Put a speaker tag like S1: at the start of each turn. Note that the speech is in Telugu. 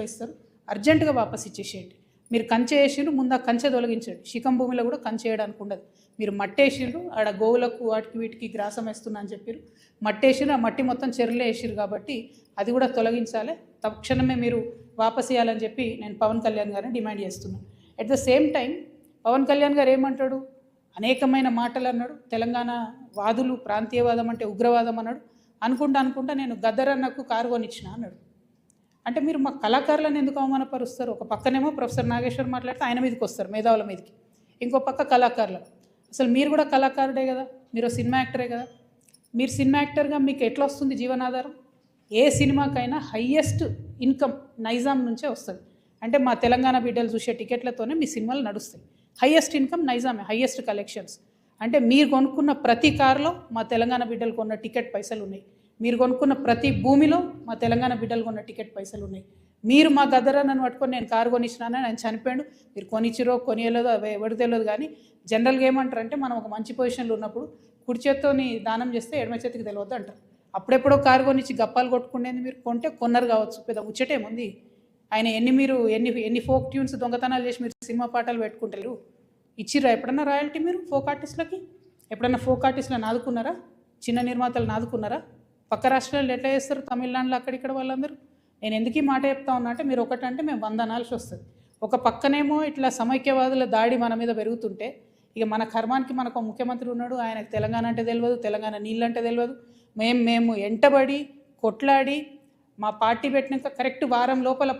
S1: ఇస్తారు, అర్జెంటుగా వాపస్ ఇచ్చేసేయండి. మీరు కంచె వేసిండ్రు, ముందు ఆ కంచె తొలగించండి. శిఖం భూమిలో కూడా కంచె వేయడానికి ఉండదు. మీరు మట్టేసిండ్రు, ఆడ గోవులకు వాటికి వీటికి గ్రాసం వేస్తున్నా అని చెప్పారు. మట్టేసిండ్రు, ఆ మట్టి మొత్తం చెరువులో వేసిరు కాబట్టి అది కూడా తొలగించాలి. తక్షణమే మీరు వాపస్ ఇవ్వాలని చెప్పి నేను పవన్ కళ్యాణ్ గారిని డిమాండ్ చేస్తున్నాను. At the same time Pawan Kalyan గారు ఏమంటాడు, అనేకమైన మాటలు అన్నాడు. తెలంగాణ వాదులు ప్రాంతీయవాదం అంటే ఉగ్రవాదం అన్నాడు. అనుకుంటా నేను గద్దరన్నకు కారు కొనిచ్చిన అన్నాడు. అంటే మీరు మా కళాకారులను ఎందుకు అవమానపరుస్తారు? ఒక పక్కనేమో ప్రొఫెసర్ నాగేశ్వర్ మాట్లాడితే ఆయన మీదకి వస్తారు, మేధావుల మీదకి. ఇంకో పక్క కళాకారులు. అసలు మీరు కూడా కళాకారుడే కదా, మీరు సినిమా యాక్టరే కదా. మీరు సినిమా యాక్టర్గా మీకు ఎట్లా వస్తుంది జీవనాధారం? ఏ సినిమాకైనా హయ్యెస్ట్ ఇన్కమ్ నైజాం నుంచే వస్తుంది. అంటే మా తెలంగాణ బిడ్డలు చూసే టికెట్లతోనే మీ సినిమాలు నడుస్తాయి. హయ్యెస్ట్ ఇన్కమ్ నైజామే, హయ్యెస్ట్ కలెక్షన్స్. అంటే మీరు కొనుక్కున్న ప్రతి కారులో మా తెలంగాణ బిడ్డలు కొన్న టికెట్ పైసలు ఉన్నాయి. మీరు కొనుక్కున్న ప్రతి భూమిలో మా తెలంగాణ బిడ్డలు కొన్న టికెట్ పైసలు ఉన్నాయి. మీరు మా గద్దరన్నను పట్టుకొని నేను కారు కొనిచ్చినానని ఆయన చనిపోయాడు. మీరు కొనిచ్చిరో కొనియలేదో అవి ఎవరు తెలియదు. కానీ జనరల్గా ఏమంటారంటే మనం ఒక మంచి పొజిషన్లో ఉన్నప్పుడు కుడి చేత్తోని దానం చేస్తే ఎడమ చేతికి తెలియదు అంటారు. అప్పుడెప్పుడో కారు కొనిచ్చి గప్పాలు కొట్టుకునేది మీరు కొంటే కొన్నారు కావచ్చు, పెద్ద ముచ్చటేముంది. ఆయన ఎన్ని ఫోక్ ట్యూన్స్ దొంగతనాలు చేసి మీరు సినిమా పాటలు పెట్టుకుంటారు. ఇచ్చిర్రా ఎప్పుడన్నా రాయల్టీ మీరు ఫోక్ ఆర్టిస్టులకి? ఎప్పుడన్నా ఫోక్ ఆర్టిస్టులను ఆదుకున్నారా? చిన్న నిర్మాతలను ఆదుకున్నారా? పక్క రాష్ట్రాల్లో ఎట్లా చేస్తారు, తమిళనాడులో అక్కడిక్కడ వాళ్ళందరూ. నేను ఎందుకు ఈ మాట చెప్తా ఉన్నా అంటే, మీరు ఒకటంటే మేము 100 అనాల్సి వస్తుంది. ఒక పక్కనేమో ఇట్లా సమైక్యవాదుల దాడి మన మీద పెరుగుతుంటే, ఇక మన కర్మానికి మనకు ముఖ్యమంత్రి ఉన్నాడు, ఆయనకు తెలంగాణ అంటే తెలియదు, తెలంగాణ నీళ్ళంటే తెలియదు. మేము ఎంటబడి కొట్లాడి మా పార్టీ పెట్టినాక కరెక్ట్ వారం లోపల